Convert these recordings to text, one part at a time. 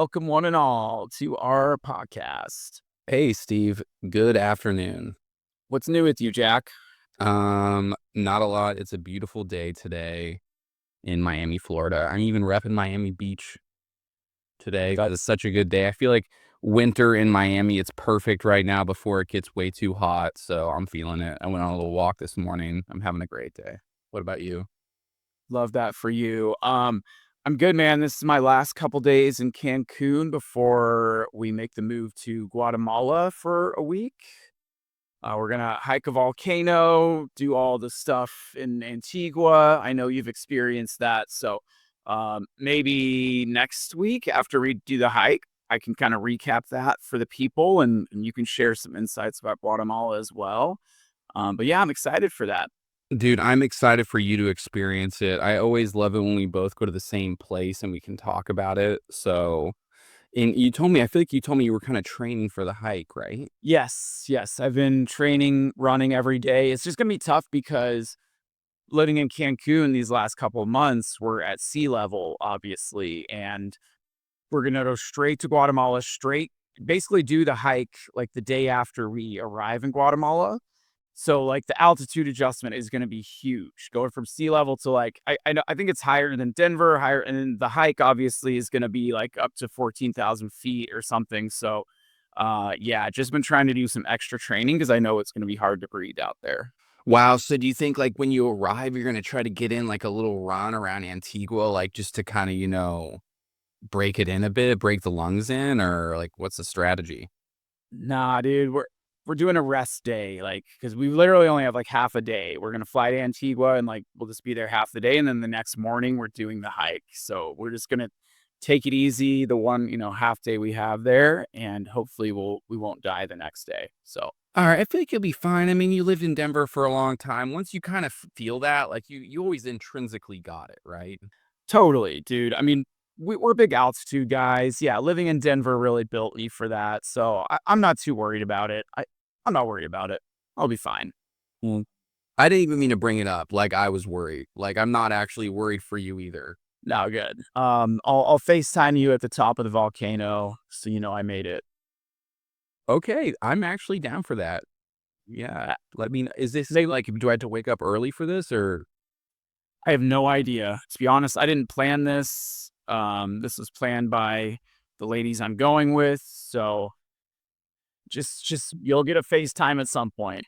welcome one and all to our podcast. Hey, Steve. Good afternoon. What's new with you, Jack? Not a lot. It's a beautiful day today in Miami, Florida. I'm even repping Miami Beach today. God, it's such a good day. I feel like winter in Miami, it's perfect right now before it gets way too hot. So I'm feeling it. I went on a little walk this morning. I'm having a great day. What about you? Love that for you. I'm good, man. This is my last couple days in Cancun before we make the move to Guatemala for a week. We're gonna hike a volcano, do all the stuff in Antigua. I know you've experienced that, so maybe next week after we do the hike, I can kind of recap that for the people, and you can share some insights about Guatemala as well. But yeah, I'm excited for that. Dude, I'm excited for you to experience it. I always love it when we both go to the same place and we can talk about it. So, and you told me, I feel like you told me you were kind of training for the hike, right? Yes, yes, I've been training, running every day. It's just gonna be tough because living in Cancun these last couple of months, we're at sea level, obviously, and we're gonna go straight to Guatemala, straight basically do the hike like the day after we arrive in Guatemala. So like the altitude adjustment is gonna be huge. Going from sea level to like I know I think it's higher than Denver, higher, and then the hike obviously is gonna be like up to 14,000 feet or something. So yeah, just been trying to do some extra training because I know it's gonna be hard to breathe out there. Wow. So do you think like when you arrive, you're going to try to get in like a little run around Antigua, like just to kind of, break it in a bit, break the lungs in, or like what's the strategy? Nah, dude, we're doing a rest day, like, because we literally only have like half a day. We're gonna fly to Antigua and like we'll just be there half the day, and then the next morning we're doing the hike. So we're just gonna take it easy the one, half day we have there, and hopefully we won't die the next day. So All right. I feel like you'll be fine. I mean, you lived in Denver for a long time. Once you kind of feel that, like you always intrinsically got it, right? totally, dude. I mean, we're big altitude guys. Yeah, living in Denver really built me for that. So I'm not too worried about it. I'm not worried about it. I'll be fine. Mm. I didn't even mean to bring it up. Like I was worried. Like I'm not actually worried for you either. No, good. I'll FaceTime you at the top of the volcano so you know I made it. Okay. I'm actually down for that. Yeah. Uh, Let me, is this They like, do I have to wake up early for this or? I have no idea. To be honest, I didn't plan this. This was planned by the ladies I'm going with, so just you'll get a FaceTime at some point.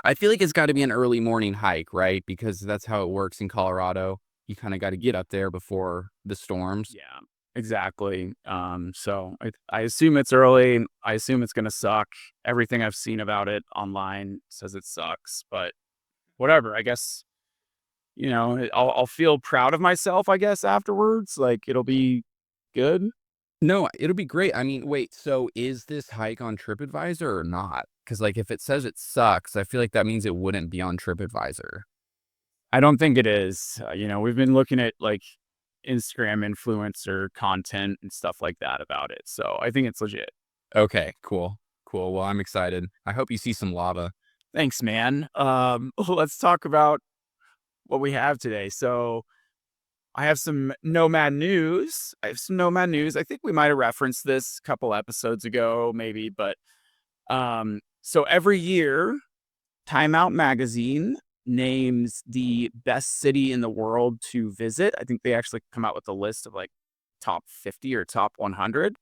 I feel like it's got to be an early morning hike, right? Because that's how it works in Colorado. You kind of got to get up there before the storms. Yeah, exactly. So I assume it's early. I assume it's gonna suck. Everything I've seen about it online says it sucks, but whatever. I guess I'll feel proud of myself. I guess afterwards, like it'll be good. No, it'll be great. I mean, wait, so is this hike on TripAdvisor or not? Because like if it says it sucks, I feel like that means it wouldn't be on TripAdvisor. I don't think it is. We've been looking at like Instagram influencer content and stuff like that about it. So I think it's legit. Okay, cool. Cool. Well, I'm excited. I hope you see some lava. Thanks, man. Let's talk about what we have today. So I have some Nomad news. I think we might have referenced this a couple episodes ago, maybe, but so every year, Time Out Magazine names the best city in the world to visit. I think they actually come out with a list of like top 50 or top 100.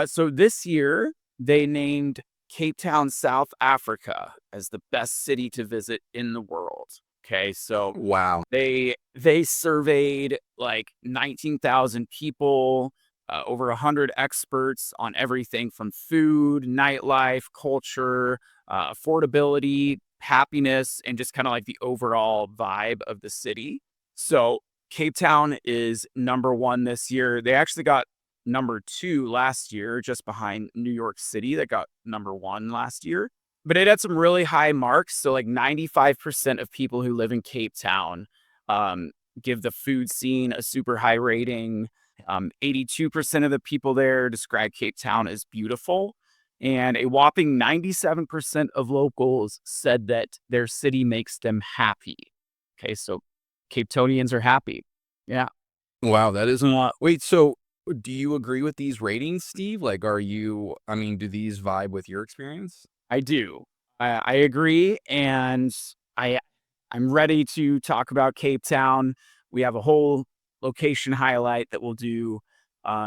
So this year they named Cape Town, South Africa as the best city to visit in the world. Okay, so Wow. they surveyed like 19,000 people, over 100 experts on everything from food, nightlife, culture, affordability, happiness, and just kind of like the overall vibe of the city. So Cape Town is number one this year. They actually got number two last year, just behind New York City, that got number one last year. But it had some really high marks. So like 95% of people who live in Cape Town give the food scene a super high rating. 82% of the people there describe Cape Town as beautiful. And a whopping 97% of locals said that their city makes them happy. Okay, so Cape Townians are happy. Yeah. Wow, that is a lot. Wait, so Do you agree with these ratings, Steve? Like, I mean, do these vibe with your experience? I do. I agree, and I I'm ready to talk about Cape Town. We have a whole location highlight that we'll do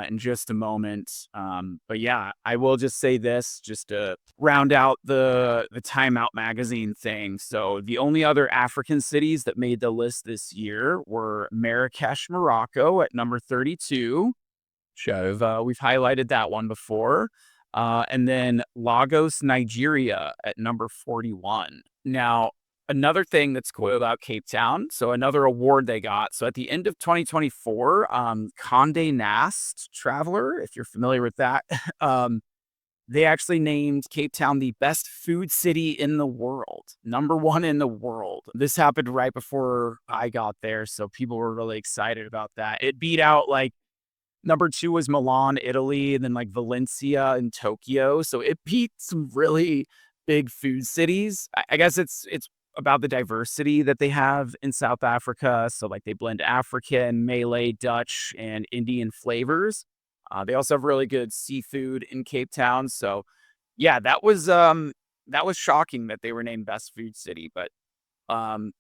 in just a moment. But yeah, I will just say this just to round out the Time Out magazine thing. So the only other African cities that made the list this year were Marrakech, Morocco at number 32. We've highlighted that one before. And then Lagos, Nigeria at number 41. Now, another thing that's cool about Cape Town, so another award they got. So at the end of 2024, Conde Nast Traveller, if you're familiar with that, they actually named Cape Town the best food city in the world, number one in the world. This happened right before I got there, so people were really excited about that. It beat out like number 2 was Milan, Italy, and then, like, Valencia and Tokyo, so it beat some really big food cities. I guess it's about the diversity that they have in South Africa, so, like, they blend African, Malay, Dutch, and Indian flavors. They also have really good seafood in Cape Town, so, yeah, that was shocking that they were named best food city, but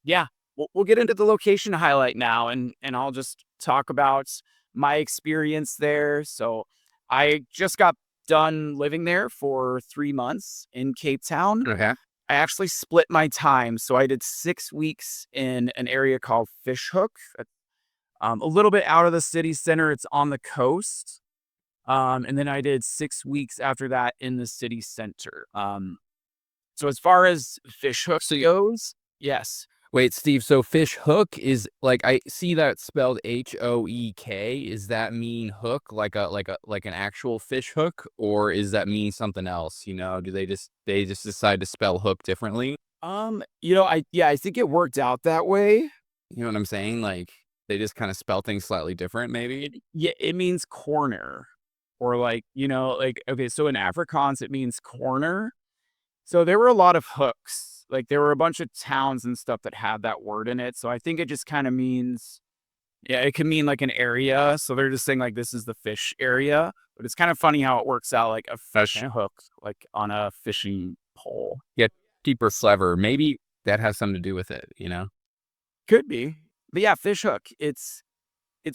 yeah, we'll get into the location highlight now, and I'll just talk about my experience there. So I just got done living there for 3 months in Cape Town. Okay. I actually split my time, so I did 6 weeks in an area called Fish Hoek, a little bit out of the city center. It's on the coast, and then I did 6 weeks after that in the city center. So as far as Fish Hook goes, yes. Wait, Steve, so fish hook is like I see that spelled Hoek. Is that mean hook like an actual fish hook, or is that mean something else? Do they just decide to spell hook differently? I think it worked out that way. You know what I'm saying? Like they just kind of spell things slightly different, maybe? Yeah, it means corner, or like, like, okay, so in Afrikaans it means corner. So there were a lot of hooks. Like there were a bunch of towns and stuff that had that word in it. So I think it just kind of means, yeah, it can mean like an area. So they're just saying like this is the fish area. But it's kind of funny how it works out like a fish Okay. hook, like on a fishing pole. Yeah, deeper clever. Maybe that has something to do with it? Could be. But yeah, fish hook. It's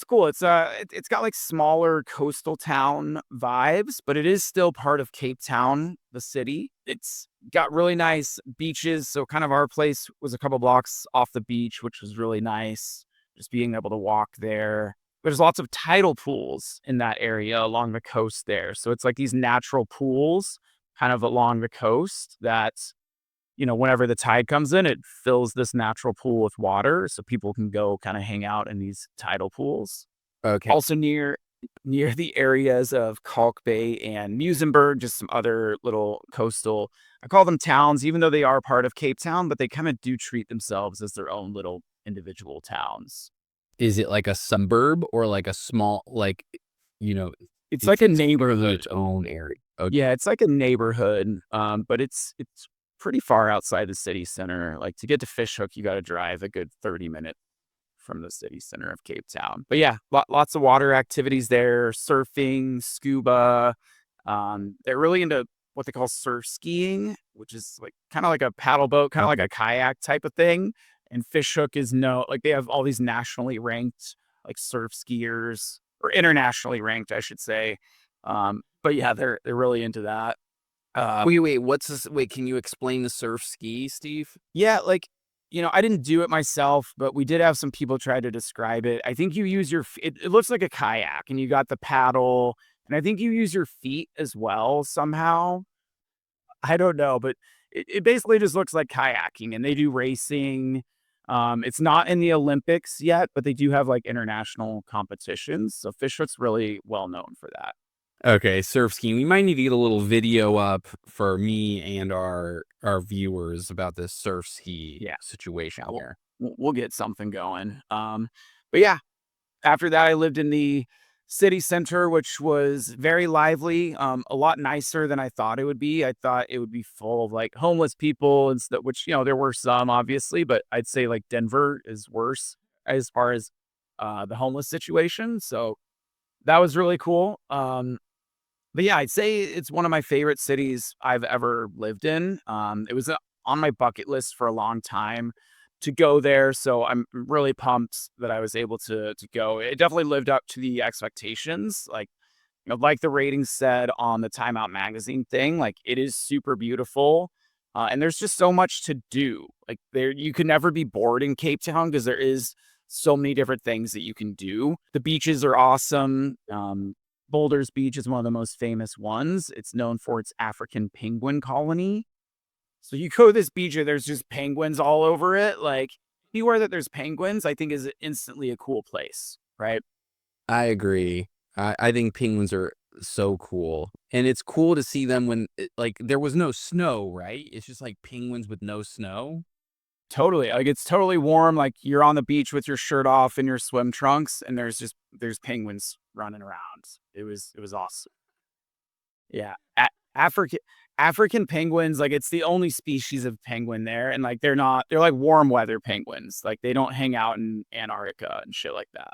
cool. It's got like smaller coastal town vibes, but it is still part of Cape Town, the city. It's got really nice beaches. So kind of our place was a couple blocks off the beach, which was really nice. Just being able to walk there. There's lots of tidal pools in that area along the coast there. So it's like these natural pools kind of along the coast that, whenever the tide comes in, it fills this natural pool with water so people can go kind of hang out in these tidal pools. Okay. Also near the areas of Kalk Bay and Muizenberg, just some other little coastal, I call them towns, even though they are part of Cape Town, but they kind of do treat themselves as their own little individual towns. Is it like a suburb or like a small you know, It's like it's a its neighborhood. own area? Okay. Yeah, it's like a neighborhood, but it's pretty far outside the city center. Like to get to Fish Hook, you got to drive a good 30 minutes from the city center of Cape Town. But yeah, lots of water activities there, surfing, scuba. They're really into what they call surf skiing, which is like kind of like a paddle boat, kind of like a kayak type of thing. And Fish Hook is like they have all these nationally ranked like surf skiers, or internationally ranked, I should say. But yeah, they're really into that. Wait, what's this? Wait, can you explain the surf ski, Steve? Yeah, like, I didn't do it myself, but we did have some people try to describe it. I think you use it looks like a kayak and you got the paddle, and I think you use your feet as well somehow. I don't know, but it basically just looks like kayaking, and they do racing. It's not in the Olympics yet, but they do have like international competitions. So Fishhook's really well known for that. Okay, surf skiing. We might need to get a little video up for me and our viewers about this surf ski Yeah. situation Yeah, we'll here. we'll get something going. But yeah, after that, I lived in the city center, which was very lively, a lot nicer than I thought it would be. I thought it would be full of like homeless people and stuff, which, there were some obviously, but I'd say like Denver is worse as far as the homeless situation. So that was really cool. But yeah, I'd say it's one of my favorite cities I've ever lived in. It was on my bucket list for a long time to go there, so I'm really pumped that I was able to go. It definitely lived up to the expectations. Like, like the ratings said on the Time Out magazine thing, like it is super beautiful. And there's just so much to do. Like there, you can never be bored in Cape Town because there is so many different things that you can do. The beaches are awesome. Boulder's Beach is one of the most famous ones. It's known for its African penguin colony. So you go to this beach and there's just penguins all over it. Like anywhere that there's penguins, I think is instantly a cool place, right? I agree. I think penguins are so cool, and it's cool to see them when like there was no snow, right? It's just like penguins with no snow. Totally. Like it's totally warm. Like you're on the beach with your shirt off in your swim trunks, and there's penguins running around. It was awesome. Yeah. African penguins, like it's the only species of penguin there, and like they're like warm weather penguins. Like they don't hang out in Antarctica and shit like that.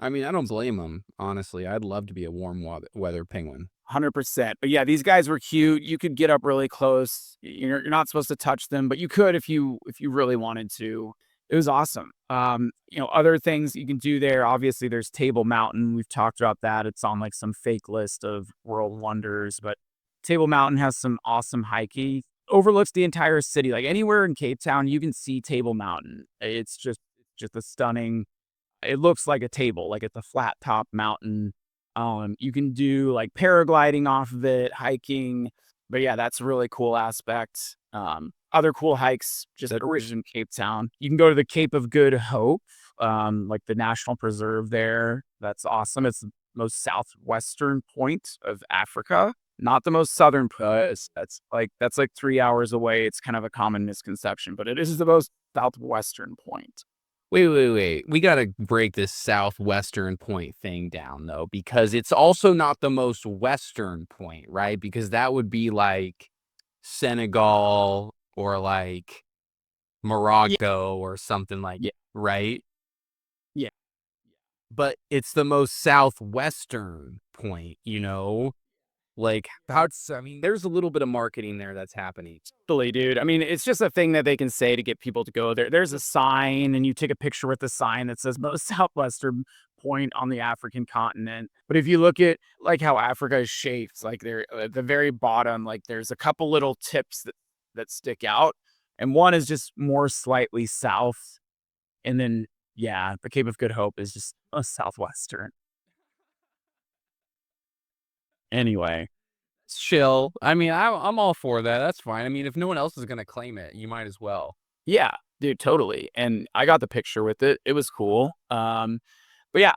I mean, I don't blame them, honestly. I'd love to be a warm weather penguin. 100%. But yeah, these guys were cute. You could get up really close. You're not supposed to touch them, but you could if you really wanted to. It was awesome. Other things you can do there. Obviously, there's Table Mountain. We've talked about that. It's on like some fake list of world wonders, but Table Mountain has some awesome hiking. Overlooks the entire city. Like anywhere in Cape Town, you can see Table Mountain. It's just a stunning, it looks like a table, like it's a flat top mountain. You can do like paragliding off of it, hiking. But yeah, that's a really cool aspect. Other cool hikes just at origin Cape Town. You can go to the Cape of Good Hope, like the national preserve there. That's awesome. It's the most southwestern point of Africa, not the most southern point. That's like 3 hours away. It's kind of a common misconception, but it is the most southwestern point. Wait, wait, wait. We gotta break this southwestern point thing down though, because it's also not the most western point, right? Because that would be like Senegal or like Yeah, Morocco or something like, yeah, right? yeah. But it's the most southwestern point, you know? Like, I mean, there's a little bit of marketing there that's happening. Totally, dude. I mean, it's just a thing that they can say to get people to go there. There's a sign, and you take a picture with the sign that says most southwestern point on the African continent. But if you look at like how Africa is shaped, like there at the very bottom, like there's a couple little tips that stick out, and one is just more slightly south, and then yeah, the Cape of Good Hope is just a southwestern. Anyway, It's chill. I mean, I'm all for that. That's fine. I mean, if no one else is gonna claim it, you might as well. yeah, dude, totally. And I got the picture with it. It was cool. But yeah,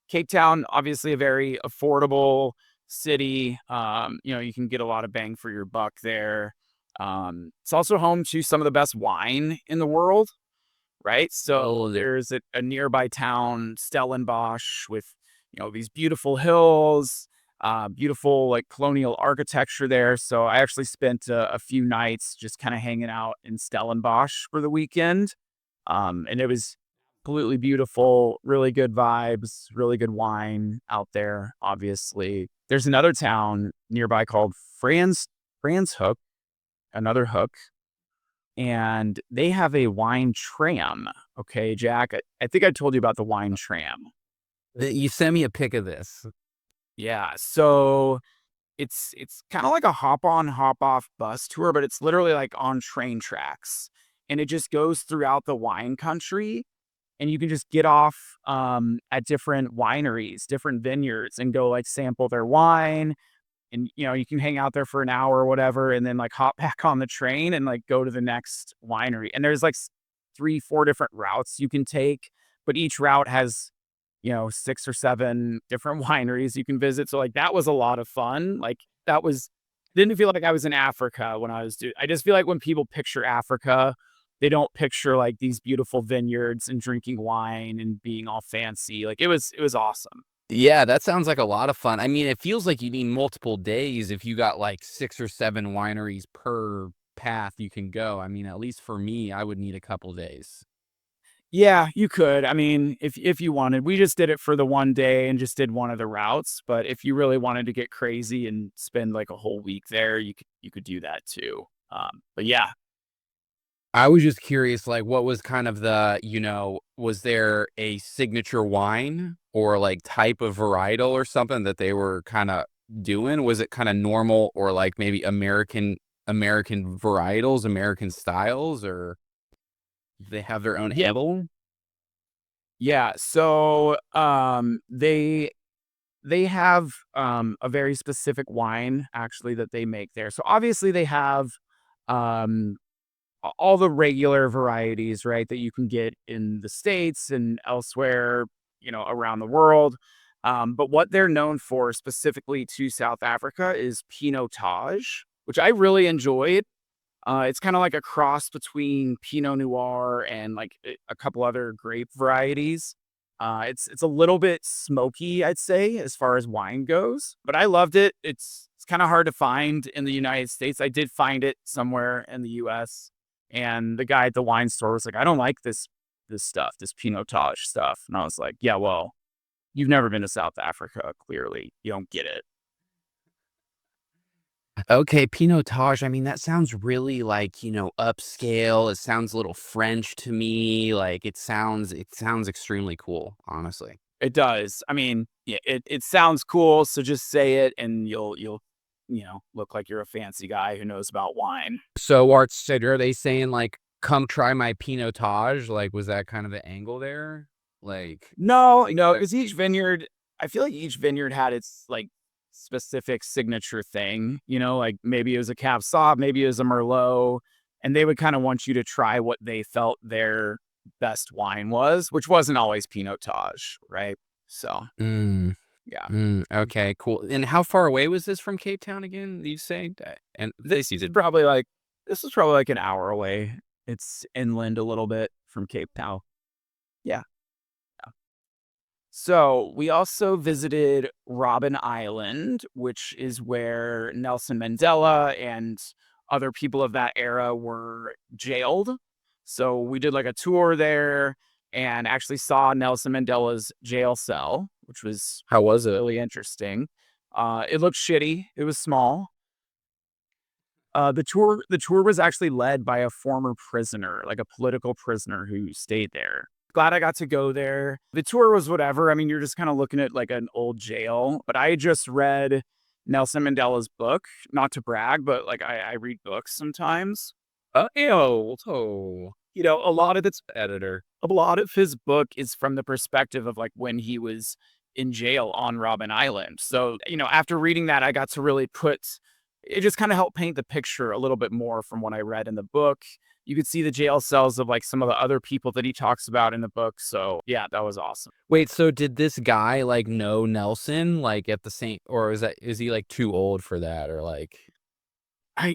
Cape Town, obviously a very affordable city. You can get a lot of bang for your buck there. It's also home to some of the best wine in the world, right? So Oh, there. there's a nearby town, Stellenbosch, with these beautiful hills, beautiful like colonial architecture there. So I actually spent a few nights just kind of hanging out in Stellenbosch for the weekend, and it was absolutely beautiful, really good vibes, really good wine out there. Obviously, there's another town nearby called Franz Hook, another hook, and they have a wine tram. Okay, Jack, I think I told you about the wine tram. You sent me a pic of this. Yeah, so it's kind of like a hop on, hop off bus tour, but it's literally like on train tracks, and it just goes throughout the wine country, and you can just get off at different wineries, different vineyards, and go like sample their wine. And you can hang out there for an hour or whatever, and then like hop back on the train and like go to the next winery. And there's like 3 4 different routes you can take, but each route has 6 or 7 different wineries you can visit. So like that was a lot of fun. Like that was didn't feel like I was in Africa when I was doing. I just feel like when people picture Africa, they don't picture like these beautiful vineyards and drinking wine and being all fancy. Like it was awesome. Yeah, that sounds like a lot of fun. I mean, it feels like you need multiple days if you got like 6 or 7 wineries per path you can go. I mean, at least for me, I would need a couple days. Yeah, you could. I mean, if you wanted, we just did it for the one day and just did one of the routes. But if you really wanted to get crazy and spend like a whole week there, you could do that too. But yeah, I was just curious, like, what was kind of was there a signature wine or like type of varietal or something that they were kind of doing? Was it kind of normal or like maybe American varietals, American styles, or they have their own yeah, handle? yeah. So they have a very specific wine actually that they make there. So obviously they have um all the regular varieties, right, that you can get in the States and elsewhere, around the world. But what they're known for specifically to South Africa is Pinotage, which I really enjoyed. It's kind of like a cross between Pinot Noir and like a couple other grape varieties. It's a little bit smoky, I'd say, as far as wine goes, but I loved it. It's kind of hard to find in the United States. I did find it somewhere in the U.S. And the guy at the wine store was like, "I don't like this stuff, this Pinotage stuff." And I was like, "Yeah, well, you've never been to South Africa. Clearly, you don't get it." Okay, Pinotage. I mean, that sounds really like, upscale. It sounds a little French to me. Like it sounds extremely cool, honestly. It does. I mean, yeah, it sounds cool, so just say it and you'll look like you're a fancy guy who knows about wine. So Art said, are they saying like, come try my Pinotage? Like, was that kind of the angle there? Like, No, no, because each vineyard, I feel like each vineyard had its like specific signature thing, like maybe it was a Cab Sauv, maybe it was a Merlot, and they would kind of want you to try what they felt their best wine was, which wasn't always Pinotage, right? So, mm, yeah. okay, cool. And how far away was this from Cape Town again? You say? And This this you is did. probably like this is probably like an hour away. It's inland a little bit from Cape Town. Yeah. So we also visited Robben Island, which is where Nelson Mandela and other people of that era were jailed. So we did like a tour there and actually saw Nelson Mandela's jail cell, which was How was it? really interesting. It looked shitty. It was small. The tour was actually led by a former prisoner, like a political prisoner who stayed there. Glad I got to go there. The tour was whatever. I mean, you're just kind of looking at like an old jail, but I had just read Nelson Mandela's book. Not to brag, but like I read books sometimes. Ew, so A lot of its editor. a lot of his book is from the perspective of like when he was in jail on Robben Island. So, after reading that, I got to really it just kind of helped paint the picture a little bit more from what I read in the book. You could see the jail cells of like some of the other people that he talks about in the book. So, yeah, that was awesome. Wait, so did this guy like know Nelson like at the same, or is he like too old for that, or like?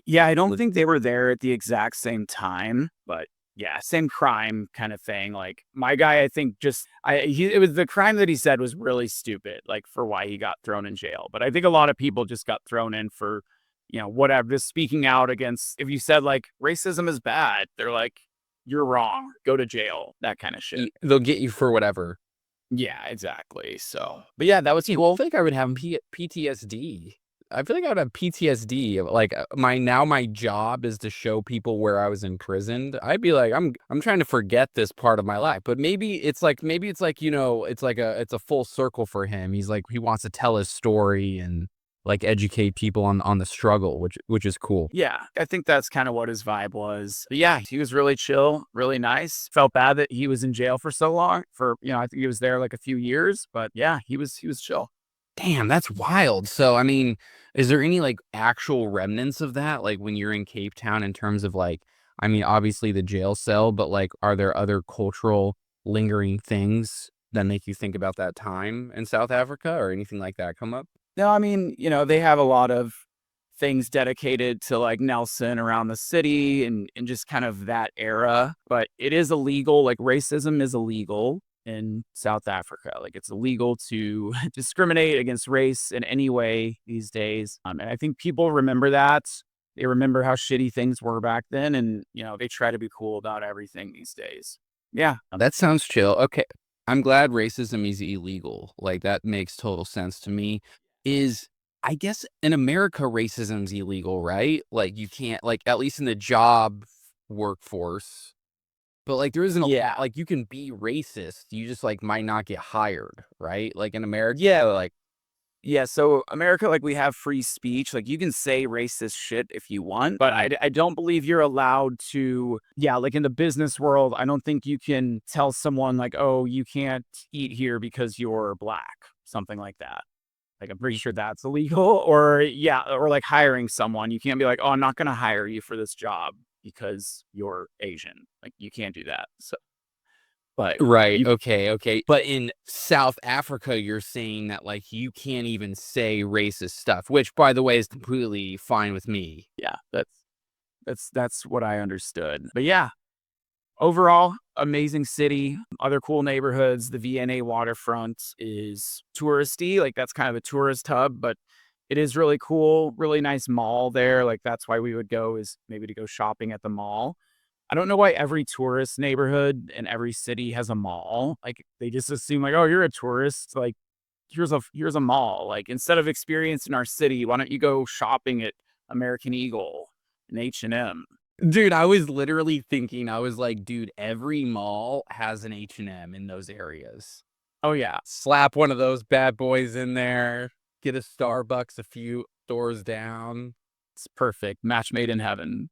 Yeah, I don't think they were there at the exact same time, but yeah, same crime kind of thing. Like my guy, I think it was the crime that he said was really stupid, like for why he got thrown in jail. But I think a lot of people just got thrown in for, whatever, just speaking out against. If you said like racism is bad, they're like, you're wrong, go to jail, that kind of shit. They'll get you for whatever. Yeah, exactly. So, but yeah, that was Well, I cool. feel like I would have PTSD. I feel like I would have PTSD. Like my job is to show people where I was imprisoned. I'd be like, I'm trying to forget this part of my life. But maybe it's like, it's a full circle for him. He's like he wants to tell his story and like educate people on the struggle, which is cool. Yeah, I think that's kind of what his vibe was. But yeah, he was really chill, really nice. Felt bad that he was in jail for so long. I think he was there like a few years, but yeah, he was chill. Damn, that's wild. So, I mean, is there any like actual remnants of that? Like when you're in Cape Town in terms of like, I mean, obviously the jail cell, but like, are there other cultural lingering things that make you think about that time in South Africa or anything like that come up? No, I mean, they have a lot of things dedicated to like Nelson around the city and just kind of that era, but it is illegal. Like racism is illegal in South Africa. Like it's illegal to discriminate against race in any way these days. And I think people remember that. They remember how shitty things were back then, and they try to be cool about everything these days. Yeah. That sounds chill. Okay. I'm glad racism is illegal. Like, that makes total sense to me. Is I guess in America, racism's illegal, right? Like, you can't, like, at least in the job workforce, but, like, there isn't a Yeah. like, you can be racist, you just, like, might not get hired, right? Like, in America, Yeah. like, Yeah, so America, like, we have free speech. Like, you can say racist shit if you want, but I don't believe you're allowed to. Yeah, like in the business world, I don't think you can tell someone, like, oh, you can't eat here because you're black, something like that. Like, I'm pretty sure that's illegal. Or, yeah, or like hiring someone. You can't be like, oh, I'm not going to hire you for this job because you're Asian. Like, you can't do that. So, but right, you, okay, okay. But in South Africa, you're saying that, like, you can't even say racist stuff, which, by the way, is completely fine with me. yeah, that's what I understood. But yeah, overall, amazing city, other cool neighborhoods. The V&A waterfront is touristy, like, that's kind of a tourist hub, but it is really cool, really nice mall there, like, that's why we would go is maybe to go shopping at the mall. I don't know why every tourist neighborhood in every city has a mall, like, they just assume, like, "Oh, you're a tourist, like, here's a mall," like, instead of experiencing our city, why don't you go shopping at American Eagle and H&M? Dude, I was literally thinking, I was like, dude, every mall has an H&M in those areas. Oh, yeah. Slap one of those bad boys in there, get a Starbucks a few doors down. It's perfect, match made in heaven.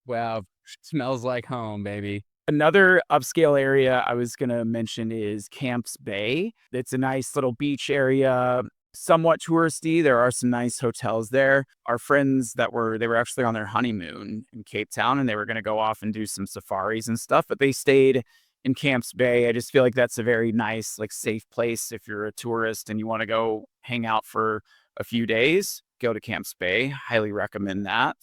Wow, smells like home, baby. Another upscale area I was gonna mention is Camps Bay. It's a nice little beach area, somewhat touristy. There are some nice hotels there. Our friends they were actually on their honeymoon in Cape Town, and they were gonna go off and do some safaris and stuff, but they stayed in Camps Bay. I just feel like that's a very nice, like, safe place if you're a tourist and you wanna go hang out for a few days, go to Camps Bay. Highly recommend that.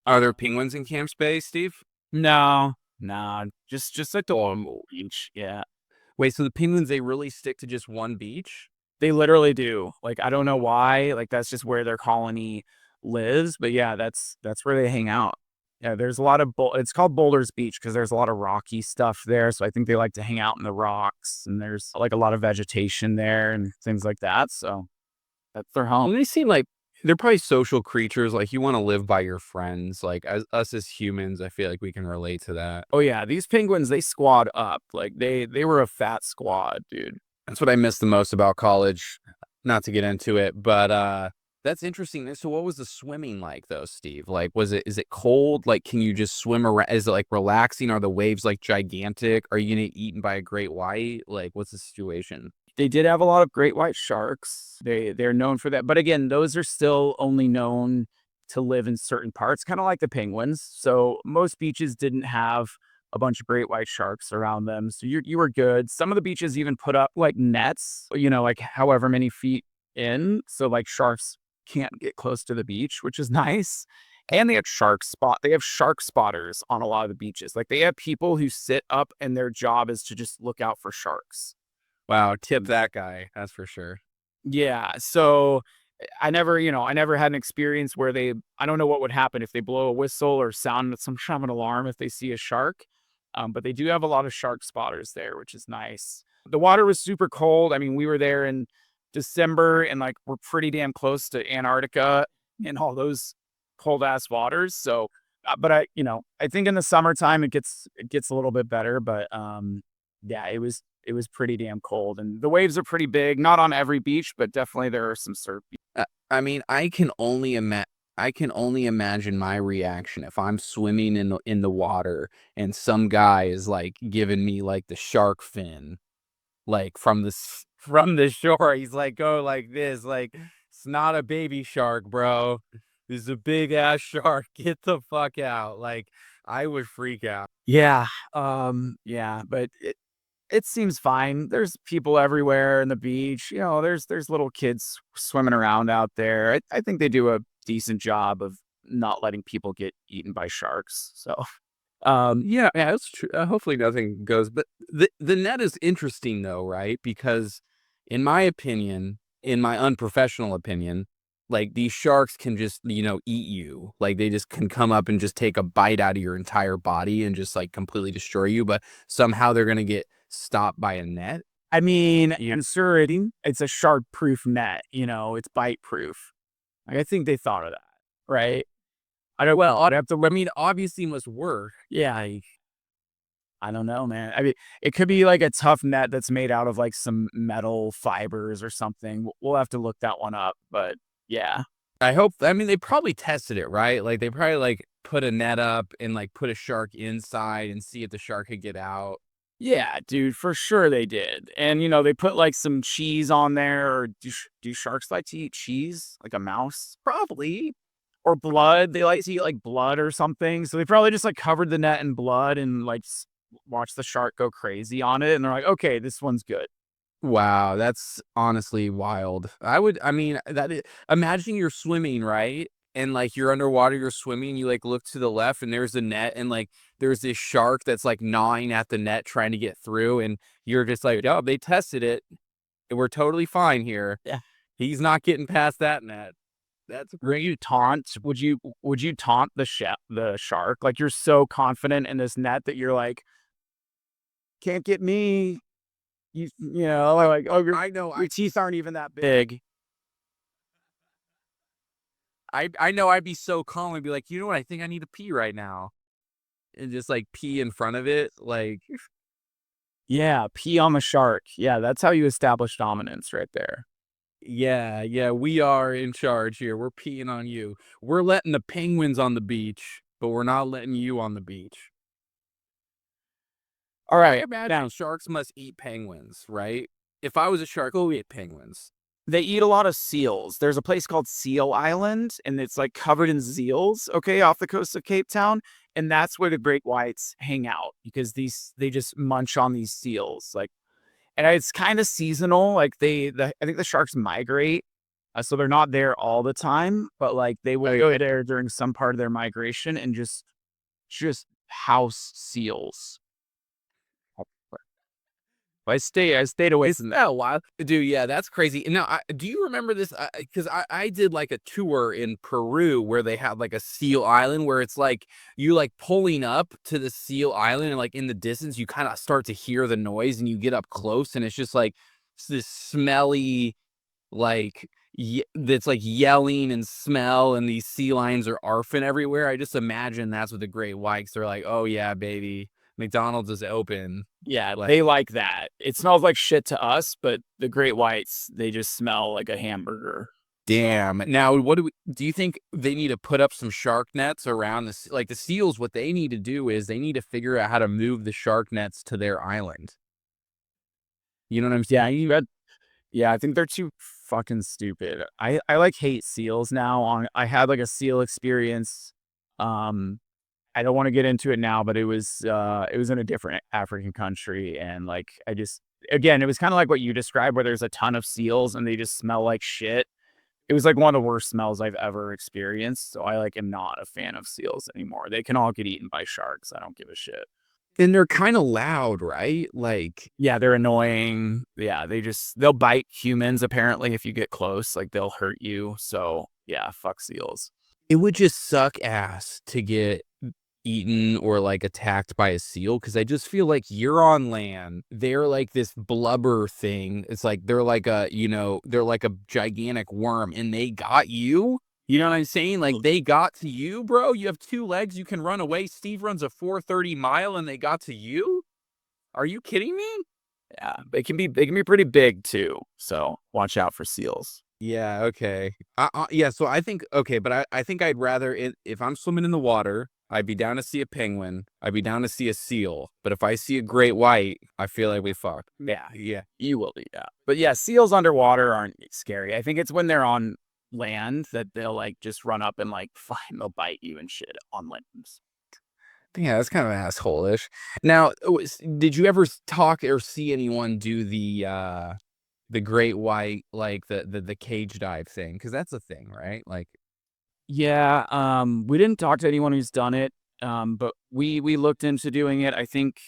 Are there penguins in Camp Space, Steve? No, no, just like the normal beach, yeah. Wait, so the penguins, they really stick to just one beach? They literally do. Like, I don't know why, like, that's just where their colony lives, but yeah, that's where they hang out. Yeah, there's a lot of it's called Boulder's Beach because there's a lot of rocky stuff there, so I think they like to hang out in the rocks, and there's, like, a lot of vegetation there and things like that, so that's their home. And they seem like they're probably social creatures, like, you wanna live by your friends, like, as us as humans, I feel like we can relate to that. Oh, yeah, these penguins, they squad up, like, they were a fat squad, dude. That's what I miss the most about college, not to get into it, but, that's interesting. So what was the swimming like though, Steve? Like, is it cold? Like, can you just swim around? Is it, like, relaxing? Are the waves, like, gigantic? Are you gonna get eaten by a great white? Like, what's the situation? They did have a lot of great white sharks. They're known for that, but again, those are still only known to live in certain parts, kinda like the penguins. So, most beaches didn't have a bunch of great white sharks around them, so you were good. Some of the beaches even put up, like, nets, like, however many feet in, so, like, sharks can't get close to the beach, which is nice. And they have shark spotters on a lot of the beaches. Like, they have people who sit up and their job is to just look out for sharks. Wow, tip that guy, that's for sure. Yeah, so I never had an experience where I don't know what would happen if they blow a whistle or sound some kind of an alarm if they see a shark, but they do have a lot of shark spotters there, which is nice. The water was super cold. I mean, we were there in December, and, like, we're pretty damn close to Antarctica and all those cold ass waters. So, but I think in the summertime it gets a little bit better, but yeah, it was pretty damn cold, and the waves are pretty big. Not on every beach, but definitely there are some surf. I mean, I can only imagine my reaction if I'm swimming in the water and some guy is, like, giving me, like, the shark fin, like, from the shore. He's like, "Go like this," like, "It's not a baby shark, bro. This is a big ass shark. Get the fuck out." Like, I would freak out. Yeah, yeah, but it seems fine. There's people everywhere in the beach. There's little kids swimming around out there. I think they do a decent job of not letting people get eaten by sharks. So, Yeah, yeah, that's true. Hopefully nothing goes, but the net is interesting though, right? Because in my opinion, in my unprofessional opinion, like these sharks can just, eat you. Like they just can come up and just take a bite out of your entire body and just like completely destroy you. But somehow they're going to get stopped by a net. I mean, it's a shark-proof net, it's bite-proof. Like, I think they thought of that, right? Well, I'd have to, I mean, obviously must work. Yeah, I don't know, man. I mean, it could be like a tough net that's made out of like some metal fibers or something. We'll have to look that one up, but yeah. I hope, I mean, they probably tested it, right? Like they probably like put a net up and like put a shark inside and see if the shark could get out. Yeah, dude, for sure they did. And, they put like some cheese on there. Or do sharks like to eat cheese? Like a mouse? Probably. Or blood. They like to eat like blood or something. So they probably just like covered the net in blood and like watch the shark go crazy on it. And they're like, okay, this one's good. Wow, that's honestly wild. I mean, imagine you're swimming, right? And like you're underwater, you're swimming, you like look to the left and there's a net and like there's this shark that's like gnawing at the net trying to get through. And you're just like, oh, they tested it. And we're totally fine here. Yeah. He's not getting past that net. That's Would you taunt? Would you taunt the shark? Like you're so confident in this net that you're like, can't get me. Like, oh, I know. your teeth aren't even that big. I know I'd be so calm and be like, you know what? I think I need to pee right now. And just like pee in front of it. Like, Yeah, pee on the shark. Yeah, that's how you establish dominance right there. yeah, we are in charge here. We're peeing on you. We're letting the penguins on the beach, but we're not letting you on the beach. All I right, imagine now sharks must eat penguins, right? If I was a shark, I'd eat penguins. they eat a lot of seals. There's a place called Seal Island, and it's like covered in seals. Okay, off the coast of Cape Town, and that's where the great whites hang out because they just munch on these seals. Like, and it's kind of seasonal. Like I think the sharks migrate, so they're not there all the time, but like they will go there during some part of their migration and just house seals. I stayed away It's from that. that wild, dude. Yeah, that's crazy. Now, do you remember this? Because I did like a tour in Peru where they had like a seal island where it's like you like pulling up to the seal island and like in the distance you kind of start to hear the noise and you get up close and it's just like this smelly like that's like yelling and smell and these sea lions are arfing everywhere. I just imagine that's what the great whites are like. Oh yeah, baby, McDonald's is open. Yeah, Like, they like that. It smells like shit to us, but the great whites, they just smell like a hamburger. So, damn. Now, what do you think they need to put up some shark nets around like the seals? What they need to do is they need to figure out how to move the shark nets to their island. You know what I'm yeah, saying? yeah, I think they're too fucking stupid. I like hate seals now. I had like a seal experience. Um, I don't want to get into it now, but it was in a different African country, and like I just again, it was kind of like what you described, where there's a ton of seals and they just smell like shit. It was like one of the worst smells I've ever experienced. So I like am not a fan of seals anymore. They can all get eaten by sharks. I don't give a shit. And they're kind of loud, right? Like, Yeah, they're annoying. Yeah, they'll bite humans apparently if you get close. Like they'll hurt you. So yeah, fuck seals. it would just suck ass to get eaten or like attacked by a seal because I just feel like you're on land. They're like this blubber thing. It's like they're like a gigantic worm and they got you. You know what I'm saying? Like they got to you, bro. You have two legs. You can run away. Steve runs a 4:30 mile and they got to you. Are you kidding me? Yeah, they can be pretty big too. So watch out for seals. Yeah. Okay. Yeah. So I think okay, but I think I'd rather if I'm swimming in the water, I'd be down to see a penguin. I'd be down to see a seal. But if I see a great white, I feel like we fucked. Yeah, Yeah. you will be. Yeah, but yeah, seals underwater aren't scary. I think it's when they're on land that they'll like just run up and like fine, they'll bite you and shit on limbs. Yeah, that's kind of asshole-ish. Now, did you ever talk or see anyone do the great white, like the cage dive thing? Because that's a thing, right? Like, Yeah, we didn't talk to anyone who's done it, but we looked into doing it. I think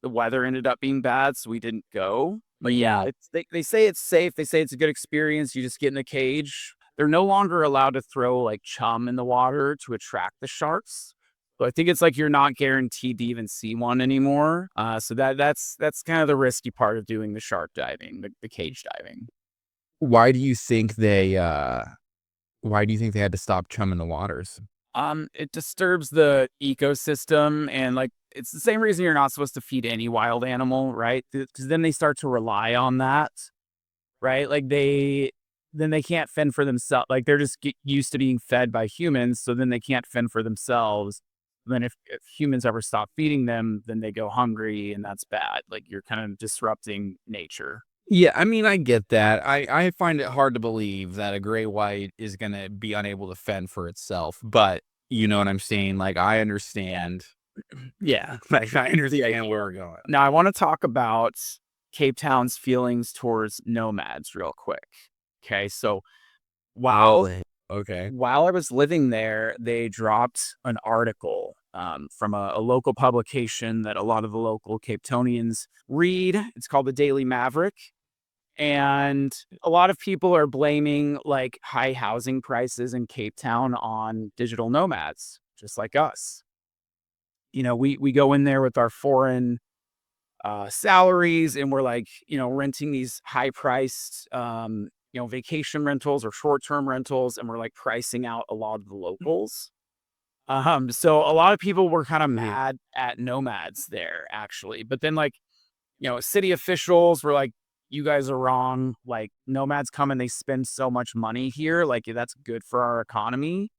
the weather ended up being bad, so we didn't go. But yeah, they say it's safe. They say it's a good experience. You just get in a cage. they're no longer allowed to throw like chum in the water to attract the sharks. So I think it's like you're not guaranteed to even see one anymore. So that's kind of the risky part of doing the shark diving, the cage diving. Why do you think they had to stop chumming the waters? It disturbs the ecosystem, and like it's the same reason you're not supposed to feed any wild animal, right? Because then they start to rely on that, right? Like they can't fend for themselves. Like they're just used to being fed by humans, so then they can't fend for themselves. Then if humans ever stop feeding them, then they go hungry, and that's bad. Like you're kind of disrupting nature. Yeah, I mean, I get that. I find it hard to believe that a gray white is gonna be unable to fend for itself, but you know what I'm saying? Like, I understand. Yeah. Like, I understand where we're going. Now I want to talk about Cape Town's feelings towards nomads real quick. Okay, so Oh, while okay. while I was living there, they dropped an article from a local publication that a lot of the local Cape Townians read. It's called the Daily Maverick. And a lot of people are blaming like high housing prices in Cape Town on digital nomads, just like us. We go in there with our foreign salaries and we're like, renting these high priced, vacation rentals or short term rentals. And we're like pricing out a lot of the locals. So a lot of people were kind of Mhm. mad at nomads there actually. But then like, city officials were like, you guys are wrong. Like nomads come and they spend so much money here. Like that's good for our economy.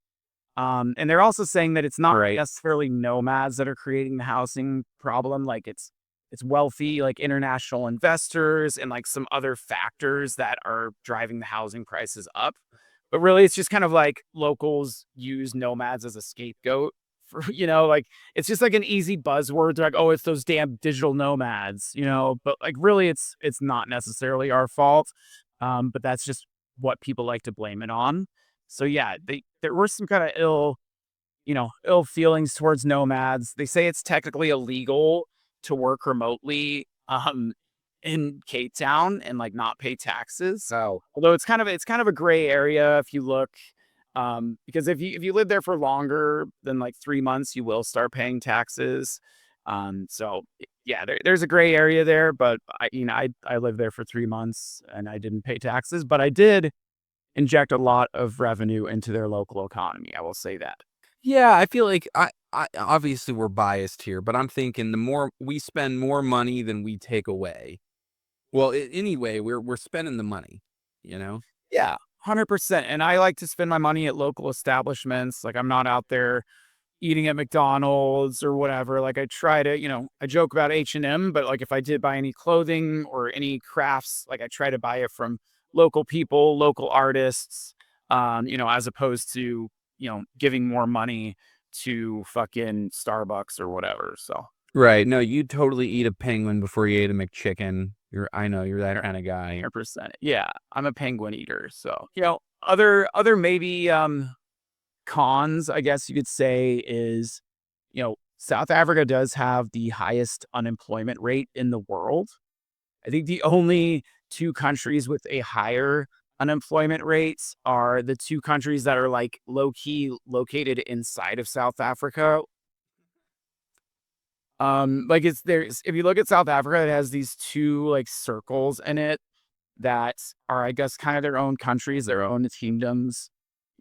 And they're also saying that it's not Right. necessarily nomads that are creating the housing problem. Like it's wealthy, like international investors and like some other factors that are driving the housing prices up. But really, it's just kind of like locals use nomads as a scapegoat for, like it's just like an easy buzzword. They're like, oh, it's those damn digital nomads. But like really, it's not necessarily our fault. But that's just what people like to blame it on. So yeah, there were some kind of ill feelings towards nomads. They say it's technically illegal to work remotely in Cape Town and like not pay taxes. Oh. Although it's kind of a gray area if you look because if you live there for longer than like 3 months, you will start paying taxes. So yeah, there's a gray area there, but I lived there for 3 months and I didn't pay taxes, but I did inject a lot of revenue into their local economy. I will say that. Yeah, I feel like I obviously we're biased here, but I'm thinking the more we spend more money than we take away. Well, anyway, we're spending the money, you know? Yeah, 100%. And I like to spend my money at local establishments. Like I'm not out there eating at McDonald's or whatever. Like I try to, I joke about H&M, but like if I did buy any clothing or any crafts, like I try to buy it from local people, local artists, as opposed to, giving more money to fucking Starbucks or whatever. So Right. No, you'd totally eat a penguin before you ate a McChicken. I know you're that kind of guy. 100%. Yeah, I'm a penguin eater. So, other maybe cons, I guess you could say, is, South Africa does have the highest unemployment rate in the world. I think the only two countries with a higher unemployment rates are the two countries that are like low key located inside of South Africa. Like it's there's if you look at South Africa, it has these two like circles in it that are, I guess, kind of their own countries, their own kingdoms.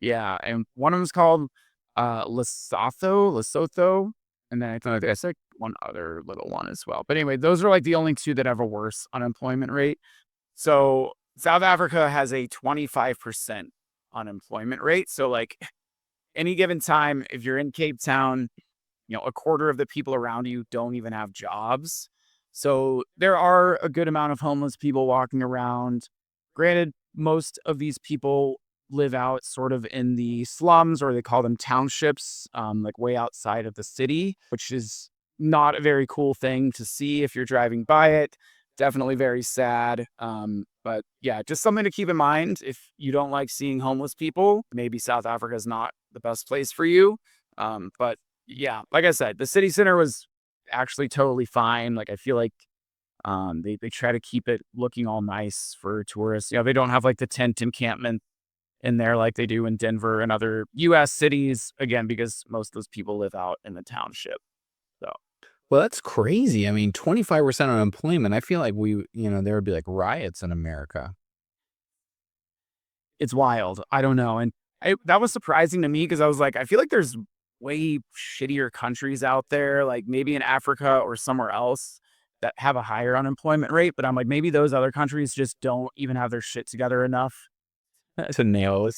Yeah, and one of them is called Lesotho, and then I think there's like one other little one as well. But anyway, those are like the only two that have a worse unemployment rate. So South Africa has a 25% unemployment rate. So like any given time, if you're in Cape Town, a quarter of the people around you don't even have jobs. So there are a good amount of homeless people walking around. Granted, most of these people live out sort of in the slums, or they call them townships, like way outside of the city, which is not a very cool thing to see if you're driving by it. Definitely very sad. But yeah, just something to keep in mind. If you don't like seeing homeless people, maybe South Africa is not the best place for you. But yeah, like I said, the city center was actually totally fine. Like I feel like they try to keep it looking all nice for tourists. They don't have like the tent encampment in there like they do in Denver and other US cities, again, because most of those people live out in the township. So Well, that's crazy. I mean, 25% unemployment. I feel like there would be like riots in America. it's wild. I don't know. And that was surprising to me because I was like, I feel like there's way shittier countries out there, like maybe in Africa or somewhere else that have a higher unemployment rate. But I'm like, maybe those other countries just don't even have their shit together enough To nail.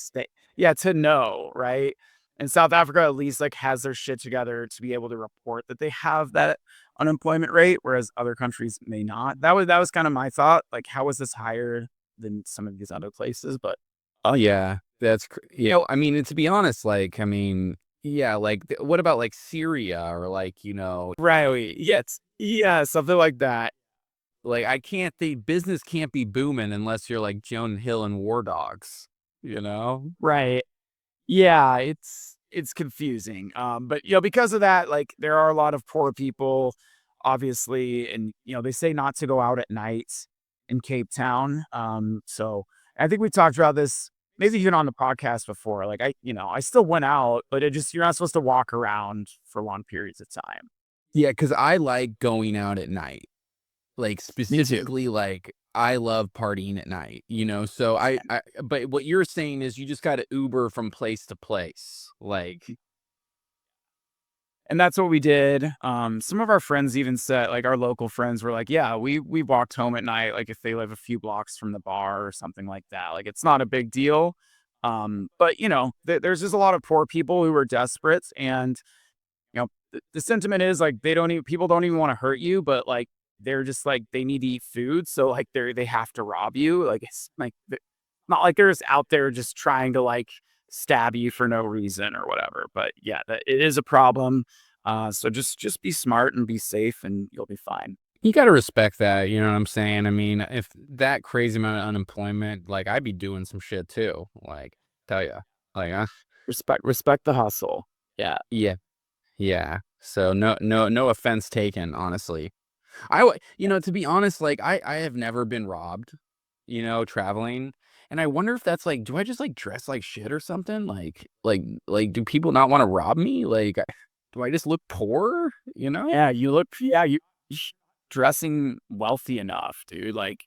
yeah, to know, right? And South Africa at least like has their shit together to be able to report that they have that unemployment rate, whereas other countries may not. That was kind of my thought. Like, how is this higher than some of these other places? But Oh yeah, I mean, and to be honest, like, I mean, yeah, like, what about like Syria or like. right, yes, yeah, something like that. Like, I can't think business can't be booming unless you're like Jonah Hill and War Dogs, you know? Right. Yeah, it's confusing. But because of that, like there are a lot of poor people, obviously, and they say not to go out at night in Cape Town. So I think we talked about this maybe even on the podcast before. Like I still went out, but you're not supposed to walk around for long periods of time. Yeah, because I like going out at night. Like, Me too. specifically, like, I love partying at night, so but what you're saying is you just gotta Uber from place to place, like. And that's what we did. Some of our friends even said, like our local friends were like, "Yeah, we walked home at night, like if they live a few blocks from the bar or something like that. Like it's not a big deal." But there's just a lot of poor people who are desperate, and the sentiment is like people don't even want to hurt you, but like they're just like they need to eat food, so like they have to rob you. Like it's like not like they're just out there just trying to like stab you for no reason or whatever. But yeah, it is a problem. So just be smart and be safe, and you'll be fine. You gotta respect that, you know what I'm saying? I mean, if that crazy amount of unemployment, like, I'd be doing some shit too, like, tell ya. Like, Respect the hustle. Yeah. yeah, yeah. So, no offense taken, honestly. To be honest, like, I have never been robbed, traveling, and I wonder if that's, like, do I just, like, dress like shit or something? Like, do people not wanna rob me? Like, do I just look poor, you know? You dressing wealthy enough, dude. Like,